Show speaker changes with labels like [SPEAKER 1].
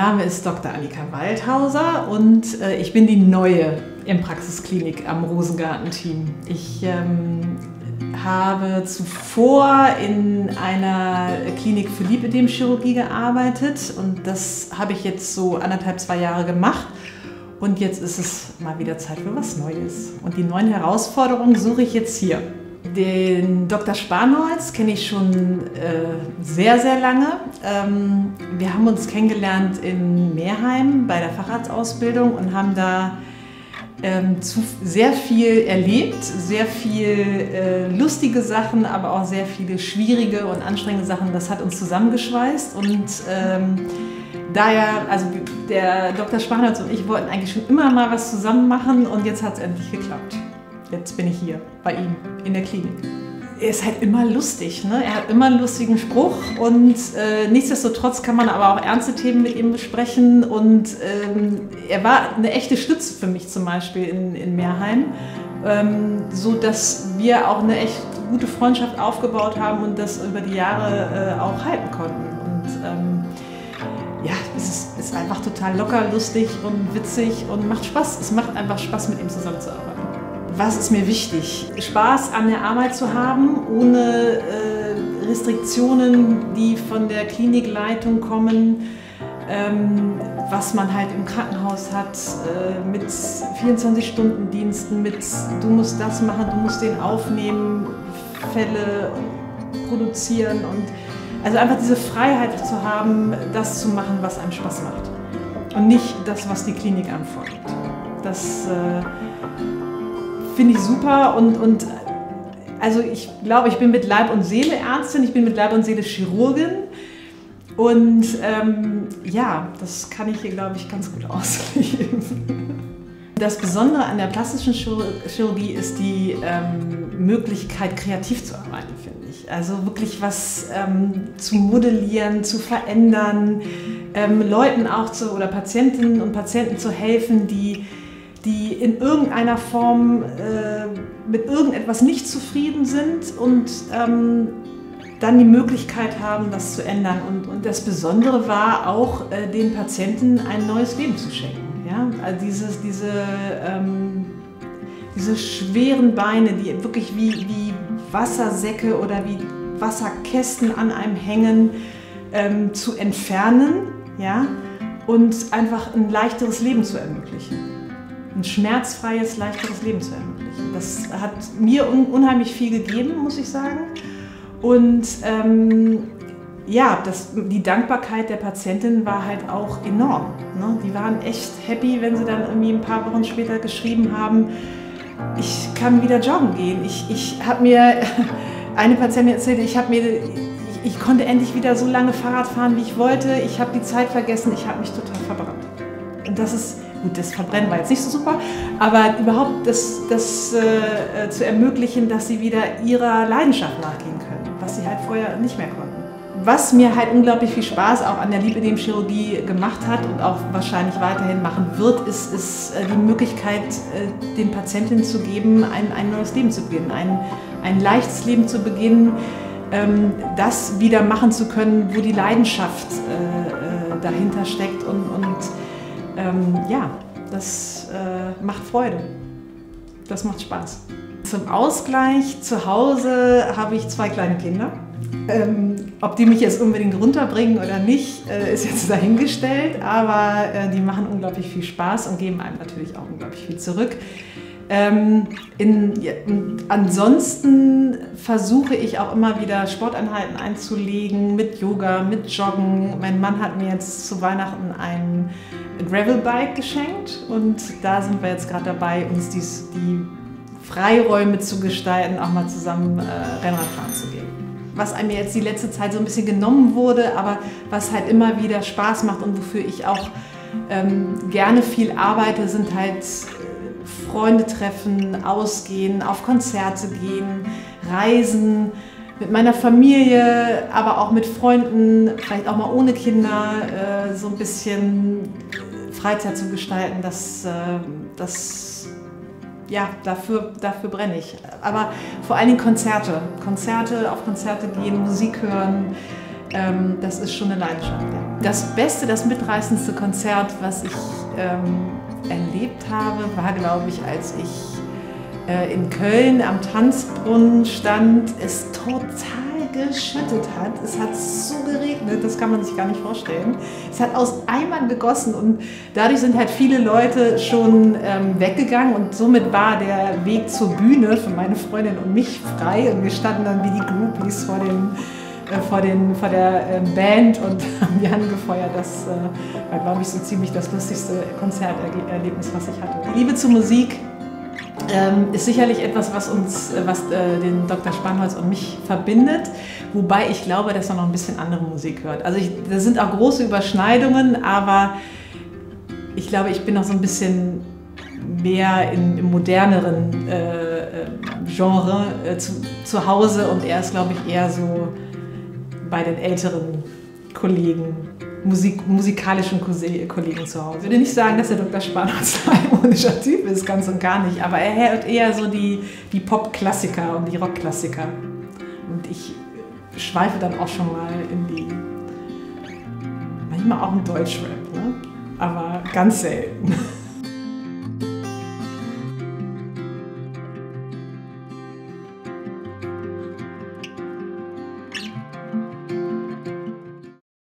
[SPEAKER 1] Name ist Dr. Annika Waldhauser und ich bin die Neue im Praxisklinik am Rosengarten-Team. Ich habe zuvor in einer Klinik für Lipödem-Chirurgie gearbeitet und das habe ich jetzt so 1,5, 2 Jahre gemacht. Und jetzt ist es mal wieder Zeit für was Neues. Und die neuen Herausforderungen suche ich jetzt hier. Den Dr. Spanholz kenne ich schon sehr, sehr lange. Wir haben uns kennengelernt in Meerheim bei der Facharztausbildung und haben da sehr viel erlebt, sehr viel lustige Sachen, aber auch sehr viele schwierige und anstrengende Sachen. Das hat uns zusammengeschweißt und also der Dr. Spanholz und ich wollten eigentlich schon immer mal was zusammen machen und jetzt hat es endlich geklappt. Jetzt bin ich hier bei ihm in der Klinik. Er ist halt immer lustig, ne? Er hat immer einen lustigen Spruch und nichtsdestotrotz kann man aber auch ernste Themen mit ihm besprechen und er war eine echte Stütze für mich zum Beispiel in Meerheim, so dass wir auch eine echt gute Freundschaft aufgebaut haben und das über die Jahre auch halten konnten. Und ja, es ist einfach total locker, lustig und witzig und macht Spaß. Es macht einfach Spaß, mit ihm zusammenzuarbeiten. Was ist mir wichtig? Spaß an der Arbeit zu haben, ohne Restriktionen, die von der Klinikleitung kommen, was man halt im Krankenhaus hat, mit 24-Stunden-Diensten, mit du musst das machen, du musst den aufnehmen, Fälle produzieren und also einfach diese Freiheit zu haben, das zu machen, was einem Spaß macht und nicht das, was die Klinik anfordert. Das finde ich super und also ich glaube, ich bin mit Leib und Seele Ärztin, ich bin mit Leib und Seele Chirurgin und ja, das kann ich hier, glaube ich, ganz gut ausleben. Das Besondere an der plastischen Chirurgie ist die Möglichkeit, kreativ zu arbeiten, finde ich. Also wirklich was zu modellieren, zu verändern, Leuten auch oder Patientinnen und Patienten zu helfen, die in irgendeiner Form mit irgendetwas nicht zufrieden sind und dann die Möglichkeit haben, das zu ändern. Und das Besondere war auch, den Patienten ein neues Leben zu schenken. Ja? Also diese schweren Beine, die wirklich wie Wassersäcke oder wie Wasserkästen an einem hängen, zu entfernen, ja? Und einfach ein leichteres Leben zu ermöglichen. Ein schmerzfreies, leichteres Leben zu ermöglichen. Das hat mir unheimlich viel gegeben, muss ich sagen. Und ja, die Dankbarkeit der Patientin war halt auch enorm. Ne? Die waren echt happy, wenn sie dann irgendwie ein paar Wochen später geschrieben haben, ich kann wieder joggen gehen. Ich habe mir, eine Patientin erzählte, ich konnte endlich wieder so lange Fahrrad fahren, wie ich wollte. Ich habe die Zeit vergessen, ich habe mich total verbrannt. Und das ist, gut, das Verbrennen war jetzt nicht so super, aber überhaupt das zu ermöglichen, dass sie wieder ihrer Leidenschaft nachgehen können, was sie halt vorher nicht mehr konnten. Was mir halt unglaublich viel Spaß auch an der Lipödem-Chirurgie gemacht hat und auch wahrscheinlich weiterhin machen wird, ist die Möglichkeit, den Patientinnen zu geben, ein neues Leben zu beginnen, ein leichtes Leben zu beginnen, das wieder machen zu können, wo die Leidenschaft dahinter steckt und ja, das macht Freude, das macht Spaß. Zum Ausgleich zu Hause habe ich 2 kleine Kinder. Ob die mich jetzt unbedingt runterbringen oder nicht, ist jetzt dahingestellt, aber die machen unglaublich viel Spaß und geben einem natürlich auch unglaublich viel zurück. Ansonsten versuche ich auch immer wieder Sporteinheiten einzulegen mit Yoga, mit Joggen. Mein Mann hat mir jetzt zu Weihnachten ein Gravelbike geschenkt und da sind wir jetzt gerade dabei, uns die Freiräume zu gestalten, auch mal zusammen Rennradfahren zu gehen. Was einem jetzt die letzte Zeit so ein bisschen genommen wurde, aber was halt immer wieder Spaß macht und wofür ich auch gerne viel arbeite, sind halt Freunde treffen, ausgehen, auf Konzerte gehen, reisen, mit meiner Familie, aber auch mit Freunden, vielleicht auch mal ohne Kinder, so ein bisschen Freizeit zu gestalten, ja, dafür brenne ich. Aber vor allen Dingen Konzerte, auf Konzerte gehen, Musik hören, das ist schon eine Leidenschaft. Ja. Das beste, das mitreißendste Konzert, was ich erlebt habe, war, glaube ich, als ich in Köln am Tanzbrunnen stand, es total geschüttet hat. Es hat so geregnet, das kann man sich gar nicht vorstellen. Es hat aus Eimern gegossen und dadurch sind halt viele Leute schon weggegangen und somit war der Weg zur Bühne für meine Freundin und mich frei und wir standen dann wie die Groupies vor der Band und haben die angefeuert. Das war, glaube ich, so ziemlich das lustigste Konzerterlebnis, was ich hatte. Die Liebe zur Musik ist sicherlich etwas, was den Dr. Spanholz und mich verbindet, wobei ich glaube, dass er noch ein bisschen andere Musik hört. Also da sind auch große Überschneidungen, aber ich glaube, ich bin noch so ein bisschen mehr im moderneren Genre zu Hause und er ist, glaube ich, eher so bei den älteren Kollegen, musikalischen Kollegen zu Hause. Ich würde nicht sagen, dass der Dr. Spanholz ein harmonischer Typ ist, ganz und gar nicht, aber er hört eher so die Pop-Klassiker und die Rock-Klassiker. Und ich schweife dann auch schon mal manchmal auch in Deutschrap, ne? Aber ganz selten.